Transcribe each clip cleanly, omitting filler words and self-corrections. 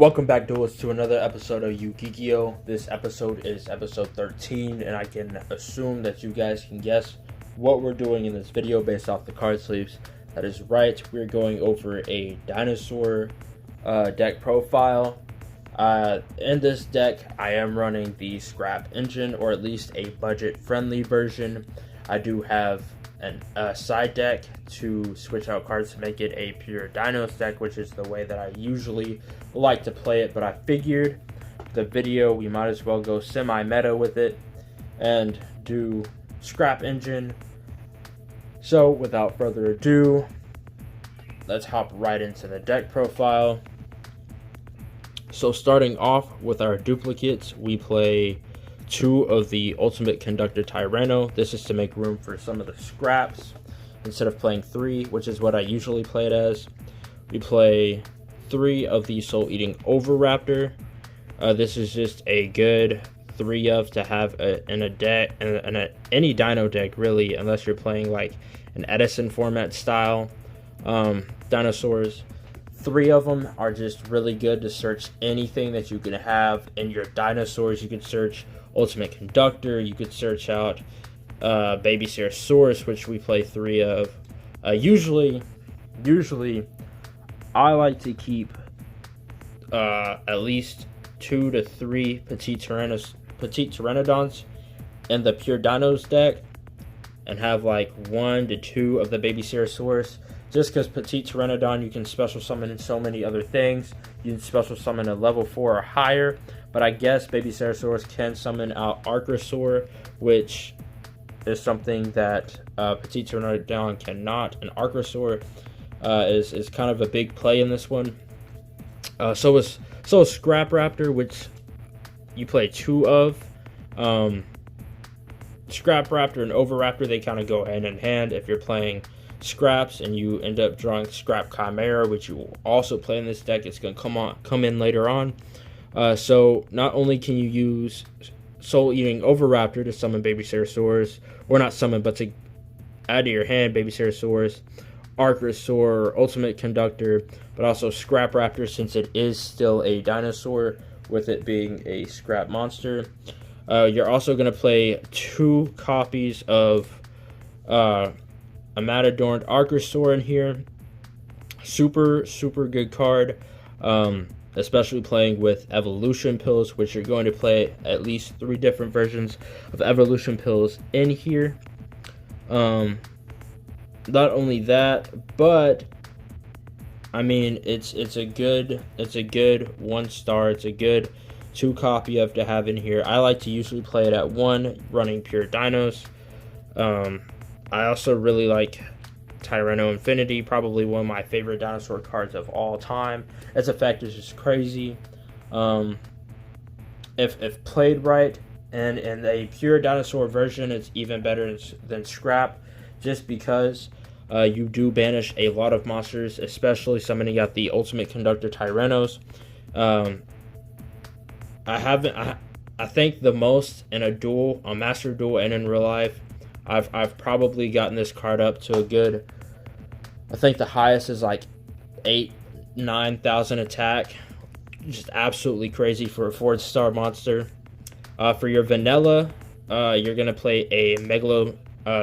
Welcome back, Duelists, to another episode of Yu-geeki-oh. This episode is episode 13, and I can assume that you guys can guess what we're doing in this video based off the card sleeves. That is right, we're going over a dinosaur deck profile. In this deck, I am running the scrap engine, or at least a budget-friendly version. I do have a side deck to switch out cards to make it a pure dinos deck, which is the way that I usually like to play it, but I figured the video we might as well go semi-meta with it and do scrap engine. So without further ado, let's hop right into the deck profile. So starting off with our duplicates, we play 2 of the Ultimate Conductor Tyranno. This is to make room for some of the scraps. Instead of playing 3, which is what I usually play it as, we play 3 of the Soul Eating Oviraptor. This is just a good 3 of to have in a deck, in any dino deck really, unless you're playing like an Edison format style dinosaurs. 3 of them are just really good to search anything that you can have in your dinosaurs. You could search Ultimate Conductor, you could search out Baby Ceratosaurus, which we play 3 of. Usually I like to keep at least 2 to 3 Petite Pteranodons in the Pure Dinos deck, and have like 1 to 2 of the Baby Ceratosaurus. Just because Petite Pteranodon, you can special summon in so many other things. You can special summon a level 4 or higher, but I guess Baby Ceratosaurus can summon out Archosaur, which is something that Petite Pteranodon cannot. And Archosaur is kind of a big play in this one. So is Scrap Raptor, which you play 2 of. Scrap Raptor and Oviraptor, they kind of go hand in hand. If you're playing scraps and you end up drawing Scrap Chimera, which you will also play in this deck, it's going to come in later on. So not only can you use Soul Eating Oviraptor to summon Baby Ceratosaurus, or not summon, but to add to your hand Baby Ceratosaurus, Archosaur, Ultimate Conductor, but also Scrap Raptor, since it is still a dinosaur with it being a scrap monster. You're also going to play 2 copies of a Matadorned Archosaur in here. Super good card, especially playing with evolution pills, which you're going to play at least 3 different versions of evolution pills in here. Not only that, but I mean it's a good 1-star. It's a good 2 copy of to have in here. I like to usually play it at 1, running pure dinos. I also really like Tyranno Infinity, probably one of my favorite dinosaur cards of all time. Its effect is just crazy. If played right, and in a pure dinosaur version, it's even better than scrap, just because you do banish a lot of monsters, especially summoning out the Ultimate Conductor Tyrannos. I think the most in a duel, a master duel, and in real life, I've probably gotten this card up to a good, I think the highest is like 8,000-9,000 attack. Just absolutely crazy for a 4-star monster. For your vanilla, you're going to play a Megalo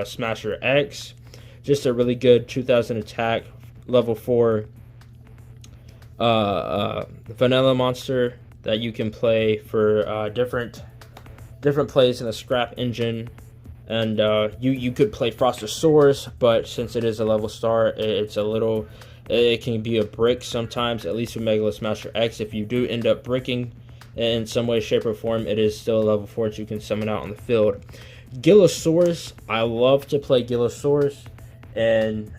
Smasher X. Just a really good 2,000 attack, level 4 vanilla monster that you can play for different plays in the scrap engine. And you could play Frostosaurus, but since it is a level star, it can be a brick sometimes, at least with Megalo Smasher X. If you do end up bricking in some way, shape, or form, it is still a level 4 that you can summon out on the field. Gillosaurus, I love to play Gillosaurus in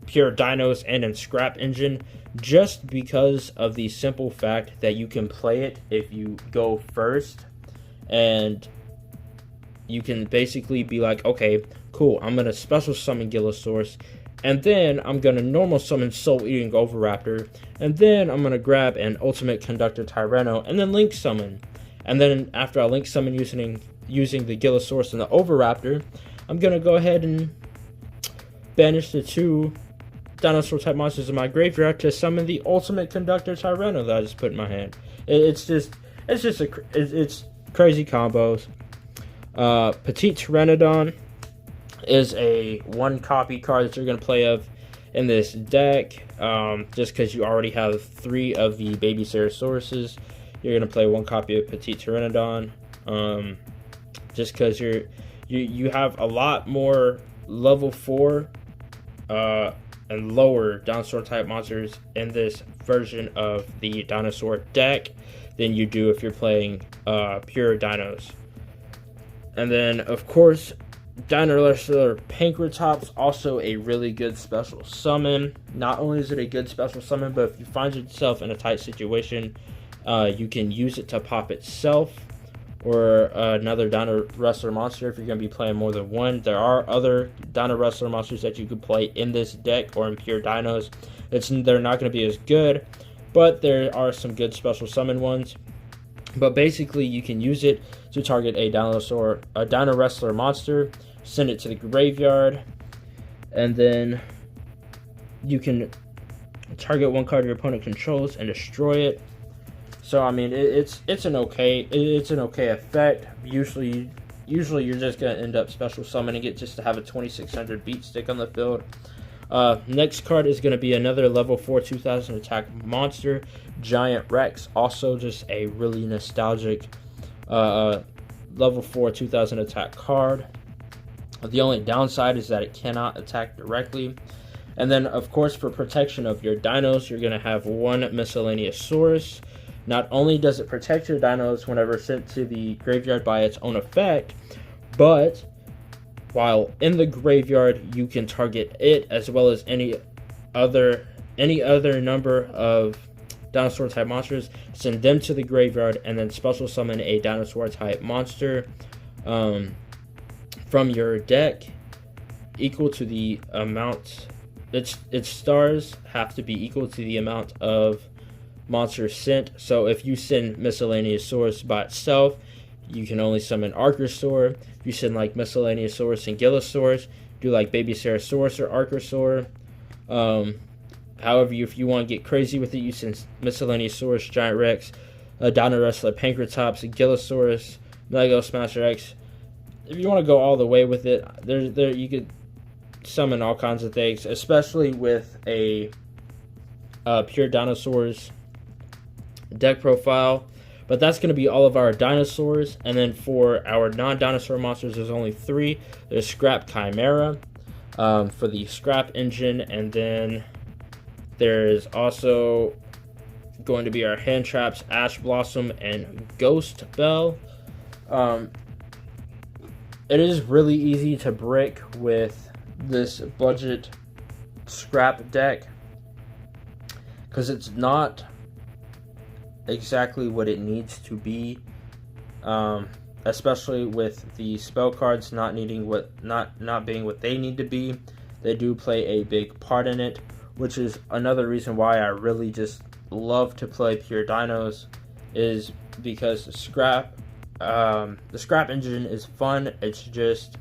pure dinos and in scrap engine, just because of the simple fact that you can play it if you go first, and you can basically be like, okay, cool, I'm going to special summon Gillosaurus, and then I'm going to normal summon Soul Eating Oviraptor, and then I'm going to grab an Ultimate Conductor Tyranno, and then link summon. And then after I link summon using the Gillosaurus and the Oviraptor, I'm going to go ahead and banish the 2 dinosaur type monsters in my graveyard to summon the ultimate conductor Tyranno that I just put in my hand. It's crazy combos. Petite Pteranodon is a 1 copy card that you're going to play of in this deck. Just because you already have 3 of the baby Cerasauruses, you're going to play 1 copy of Petite Pteranodon. Just because you have a lot more level 4 and lower dinosaur type monsters in this version of the dinosaur deck than you do if you're playing pure dinos. And then, of course, Dinosaur Pankratops, also a really good special summon. Not only is it a good special summon, but if you find yourself in a tight situation, you can use it to pop itself or another Dino Wrestler monster if you're going to be playing more than one. There are other Dino Wrestler monsters that you could play in this deck or in pure dinos. They're not going to be as good, but there are some good special summon ones. But basically, you can use it to target a Dino Wrestler monster, send it to the graveyard, and then you can target 1 card your opponent controls and destroy it. So I mean, it's an okay effect. Usually you're just gonna end up special summoning it just to have a 2600 beat stick on the field. Next card is going to be another level 4 2000 attack monster, Giant Rex. Also just a really nostalgic level 4 2000 attack card. The only downside is that it cannot attack directly. And then, of course, for protection of your dinos, you're going to have 1 Miscellaneous Saurus. Not only does it protect your dinos whenever sent to the graveyard by its own effect, but while in the graveyard, you can target it as well as any other number of dinosaur type monsters, send them to the graveyard, and then special summon a dinosaur type monster from your deck equal to the amount. Its stars have to be equal to the amount of monsters sent. So if you send Miscellaneous Saurus by itself, you can only summon Archosaur. If you send like Miscellaneous Saurus and Gillosaurus, do like Baby Cerasaurusus or Archosaur. However, if you want to get crazy with it, you send Miscellaneous Saurus, Giant Rex, Dino Wrestler, Pankratops, Gillosaurus, Mego Smasher X. If you want to go all the way with it, there you could summon all kinds of things, especially with a pure dinosaurs deck profile. But that's going to be all of our dinosaurs. And then for our non-dinosaur monsters, there's only 3. There's Scrap Chimera for the Scrap Engine. And then there's also going to be our Hand Traps, Ash Blossom, and Ghost Bell. It is really easy to brick with this budget scrap deck because it's not exactly what it needs to be, especially with the spell cards not being what they need to be. They do play a big part in it, which is another reason why I really just love to play pure dinos, is because the scrap engine is fun. It's just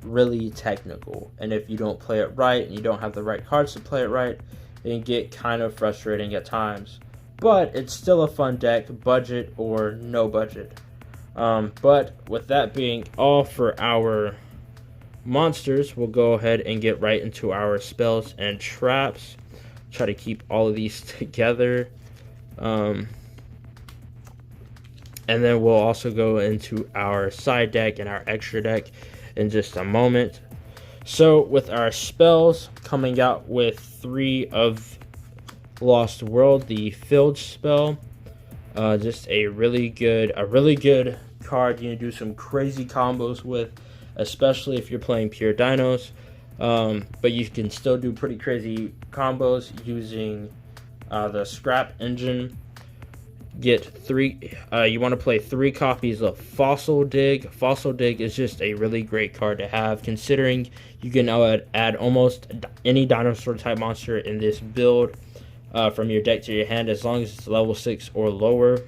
really technical, and if you don't play it right and you don't have the right cards to play it right, it can get kind of frustrating at times. But it's still a fun deck, budget or no budget. But with that being all for our monsters, we'll go ahead and get right into our spells and traps. Try to keep all of these together. And then we'll also go into our side deck and our extra deck in just a moment. So with our spells, coming out with 3 of Lost World, the Filge spell, just a really good card you can do some crazy combos with, especially if you're playing pure dinos. But you can still do pretty crazy combos using the Scrap Engine. Get 3. You want to play 3 copies of Fossil Dig. Fossil Dig is just a really great card to have, considering you can add almost any dinosaur type monster in this build from your deck to your hand, as long as it's level 6 or lower.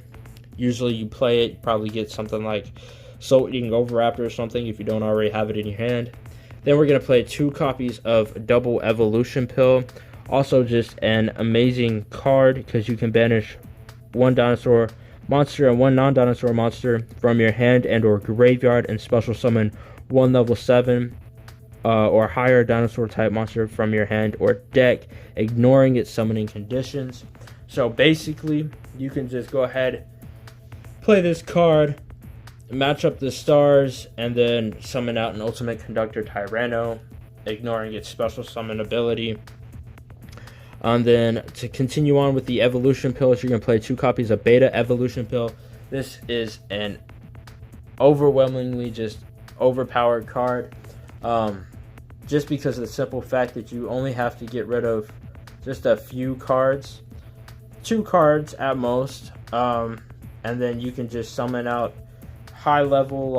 Usually you play it, you probably get something like Soul Eating Oviraptor or something if you don't already have it in your hand. Then we're going to play 2 copies of Double Evolution Pill. Also, just an amazing card because you can banish one dinosaur monster and one non-dinosaur monster from your hand and or graveyard, and special summon one level 7 or higher dinosaur type monster from your hand or deck, ignoring its summoning conditions. So basically, you can just go ahead, play this card, match up the stars, and then summon out an Ultimate Conductor Tyranno, ignoring its special summon ability. And then to continue on with the evolution pills, you're going to play 2 copies of Beta Evolution Pill. This is an overwhelmingly just overpowered card. Just because of the simple fact that you only have to get rid of just a few cards. 2 cards at most. And then you can just summon out high level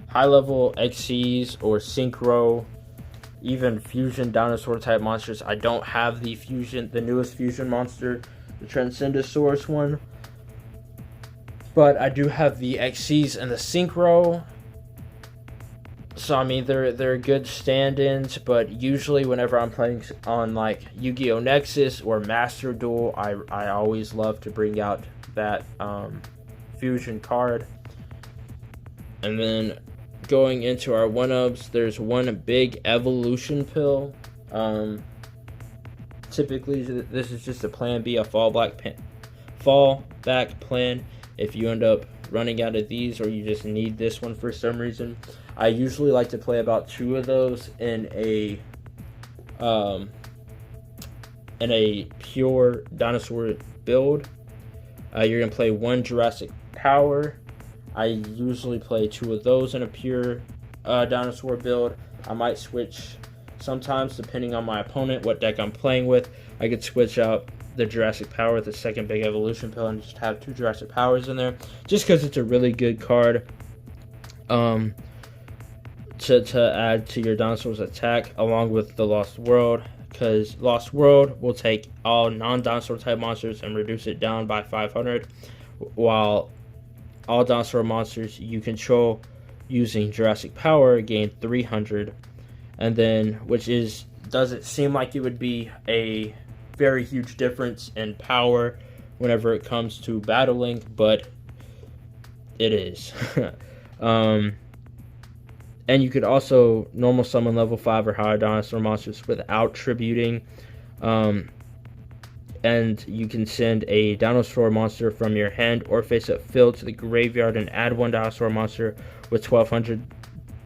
XCs or Synchro, even fusion dinosaur type monsters. I don't have the newest fusion monster, the Transcendosaurus one, but I do have the XCs and the Synchro. So I mean, they're good stand-ins, but usually whenever I'm playing on like Yu-Gi-Oh! Nexus or Master Duel, I always love to bring out that fusion card. And then going into our 1-ups, there's one big evolution pill. Typically, this is just a plan B, a fallback plan if you end up running out of these or you just need this one for some reason. I usually like to play about 2 of those in a pure dinosaur build. You're gonna play 1 Jurassic Power. I usually play 2 of those in a pure dinosaur build. I might switch sometimes depending on my opponent, what deck I'm playing with. I could switch out the Jurassic Power with the second big evolution pill and just have 2 Jurassic Powers in there, just because it's a really good card to add to your dinosaur's attack, along with the Lost World, because Lost World will take all non-dinosaur type monsters and reduce it down by 500, while all dinosaur monsters you control using Jurassic Power gain 300, and then doesn't seem like it would be a very huge difference in power whenever it comes to battling, but it is. And you could also normal summon level 5 or higher dinosaur monsters without tributing. And you can send a dinosaur monster from your hand or face-up field to the graveyard and add 1 dinosaur monster with 1200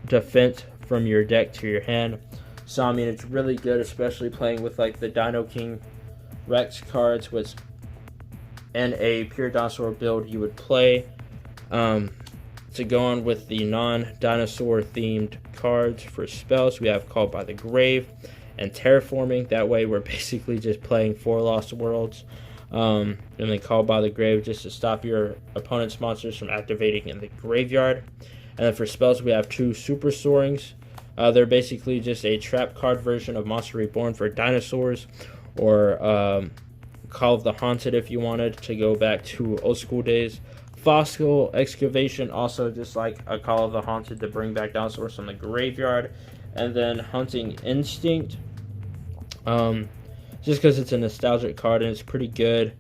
defense from your deck to your hand. So I mean, it's really good, especially playing with like the Dino King Rex cards, which in a pure dinosaur build you would play. To go on with the non-dinosaur themed cards for spells, we have Called by the Grave and Terraforming. That way we're basically just playing 4 Lost Worlds. And then Called by the Grave just to stop your opponent's monsters from activating in the graveyard. And then for spells we have 2 Super Soarings. They're basically just a trap card version of Monster Reborn for dinosaurs, or Call of the Haunted if you wanted to go back to old school days. Fossil Excavation, also just like a Call of the Haunted to bring back dinosaurs from the graveyard. And then Hunting Instinct, just because it's a nostalgic card and it's pretty good.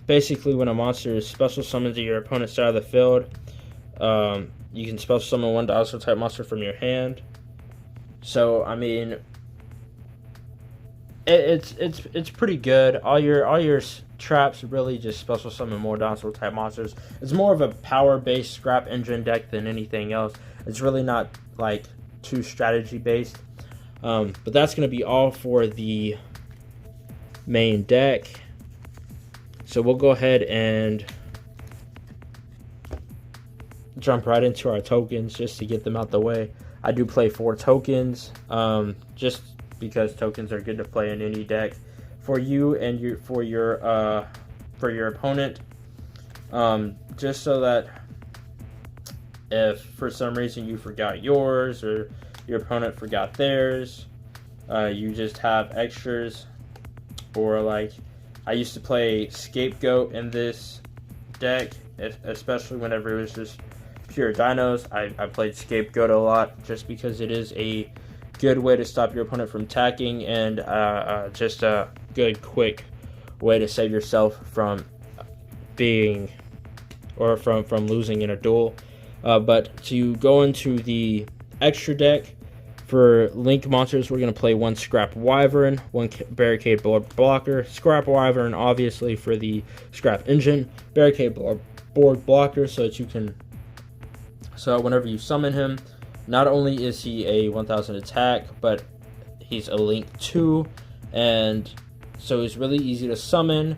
Basically, when a monster is special summoned to your opponent's side of the field, you can special summon 1 dinosaur type monster from your hand. So I mean, it's pretty good. All your traps really just special summon more dinosaur type monsters. It's more of a power based scrap engine deck than anything else. It's really not like too strategy based. But that's going to be all for the main deck. So we'll go ahead and jump right into our tokens just to get them out the way. I do play 4 tokens, just because tokens are good to play in any deck for you and for your opponent. Just so that if for some reason you forgot yours or your opponent forgot theirs, you just have extras. Or like, I used to play Scapegoat in this deck, especially whenever it was just pure dinos. I played Scapegoat a lot just because it is a good way to stop your opponent from attacking, and just a good quick way to save yourself from being or from losing in a duel. But to go into the extra deck, for Link monsters, we're going to play one Scrap Wyvern, one Barricade Board Blocker, Scrap Wyvern obviously for the Scrap Engine, Barricade Board Blocker so that you can, so whenever you summon him, not only is he a 1000 attack, but he's a Link 2, and so he's really easy to summon,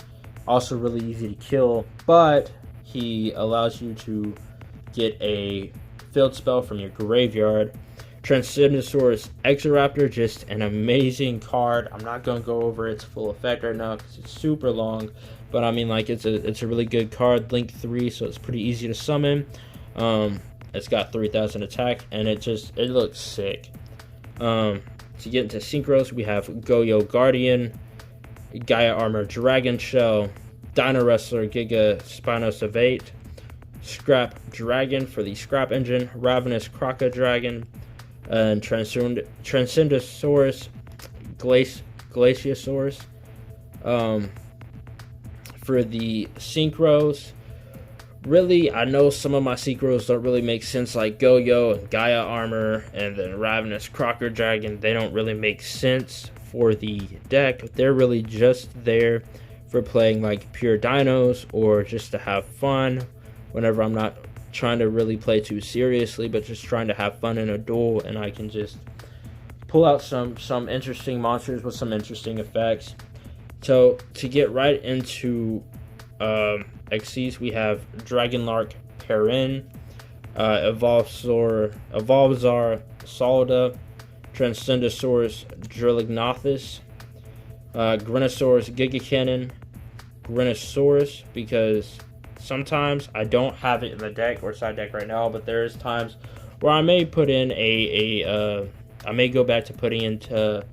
also really easy to kill, but he allows you to get a field spell from your graveyard. Transcendosaurus Exoraptor, just an amazing card. I'm not going to go over its full effect right now because it's super long, but I mean, like, it's a really good card. Link 3, so it's pretty easy to summon. It's got 3000 attack, and it looks sick. To get into synchros, we have Goyo Guardian, Gaia Armor Dragon Shell, Dino Wrestler Giga Spinos of 8, Scrap Dragon for the Scrap Engine, Ravenous Croca Dragon, and Transcendosaurus Glaciosaurus. For the synchros, really, I know some of my synchros don't really make sense, like Goyo and Gaia Armor, and then Ravenous Crocker Dragon. They don't really make sense for the deck. They're really just there for playing like pure dinos or just to have fun whenever I'm not trying to really play too seriously, but just trying to have fun in a duel, and I can just pull out some interesting monsters with some interesting effects. So to get right into XCs, we have Dragonlark Perrin, Evolvzar Solida, Transcendosaurus Drillognathus, Grinosaurus Gigacannon, Grinosaurus, because sometimes I don't have it in the deck or side deck right now, but there's times where I may put in I may go back to putting into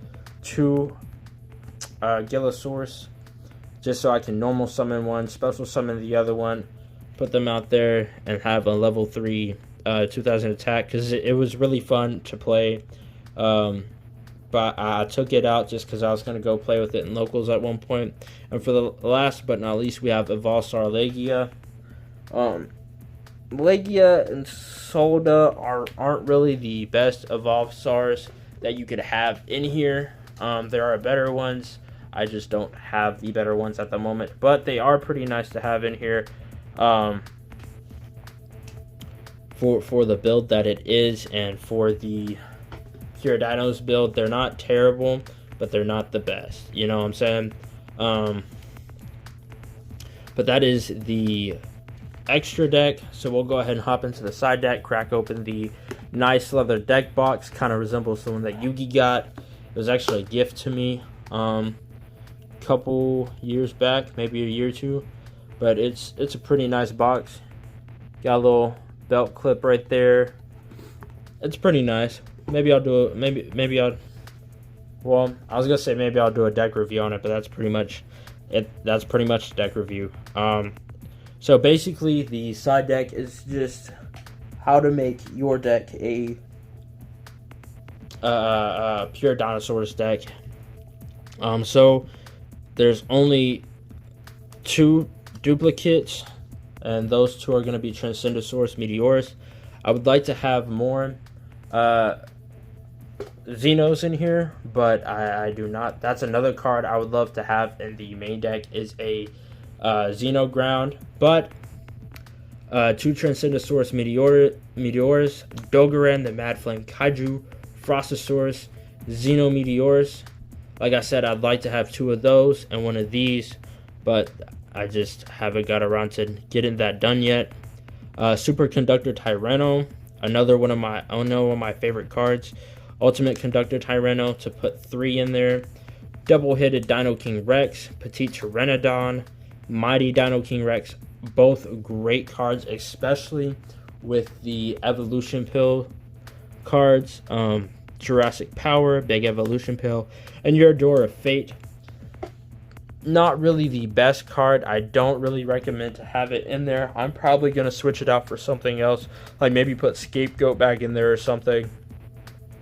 2 Gilosaurus, just so I can normal summon one, special summon the other one, put them out there, and have a level 3 2000 attack, because it was really fun to play. But I took it out just because I was going to go play with it in locals at one point. And for the last but not least, we have Evolvzar Legia. Legia and Solda aren't really the best Evolvzars that you could have in here. There are better ones. I just don't have the better ones at the moment. But they are pretty nice to have in here. For the build that it is, and for the Pure Dinos build, they're not terrible, but they're not the best. You know what I'm saying? But that is the extra deck. So we'll go ahead and hop into the side deck, crack open the nice leather deck box. Kind of resembles the one that Yugi got. It was actually a gift to me couple years back, maybe a year or two. But it's a pretty nice box. Got a little belt clip right there. It's pretty nice. Maybe I'll do well, I was gonna say maybe I'll do a deck review on it, but that's pretty much it. That's pretty much deck review. So basically, the side deck is just how to make your deck a pure dinosaurs deck. So there's only 2 duplicates, and those 2 are gonna be Transcendosaurus Meteorus. I would like to have more Xenos in here, but I do not. That's another card I would love to have in the main deck, is a Xeno Ground. But 2 Transcendosaurus Meteorus, Dogoran the Mad Flame Kaiju, Frostosaurus, Xeno Meteorus. Like I said, I'd like to have 2 of those and 1 of these, but I just haven't got around to getting that done yet. Superconductor Tyranno, another one of my favorite cards. Ultimate Conductor Tyranno, to put 3 in there. Double-Headed Dino King Rex, Petite Pteranodon, Mighty Dino King Rex. Both great cards, especially with the Evolution Pill cards. Jurassic Power, Big Evolution Pill, and Your Door of Fate. not really the best card. I don't really recommend to have it in there. I'm probably going to switch it out for something else, like maybe put Scapegoat back in there or something,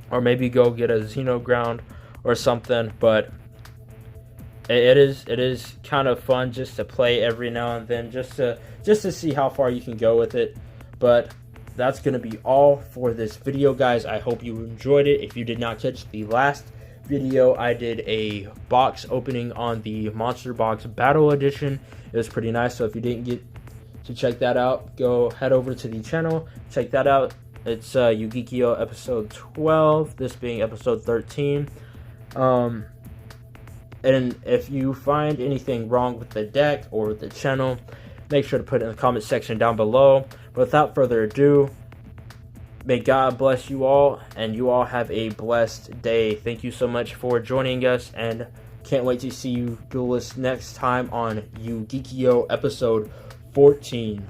or maybe go get a Xenoground or something. But it is kind of fun just to play every now and then, just to see how far you can go with it. But that's going to be all for this video, guys. I hope you enjoyed it. If you did not catch the last video, I did a box opening on the Monster Box Battle Edition. It was pretty nice, so if you didn't get to check that out, go head over to the channel, check that out. It's Yu-geeki-oh episode 12, this being episode 13. And if you find anything wrong with the deck or with the channel, make sure to put it in the comment section down below. But without further ado, may God bless you all, and you all have a blessed day. Thank you so much for joining us, and can't wait to see you duelists next time on Yu-geeki-oh episode 14.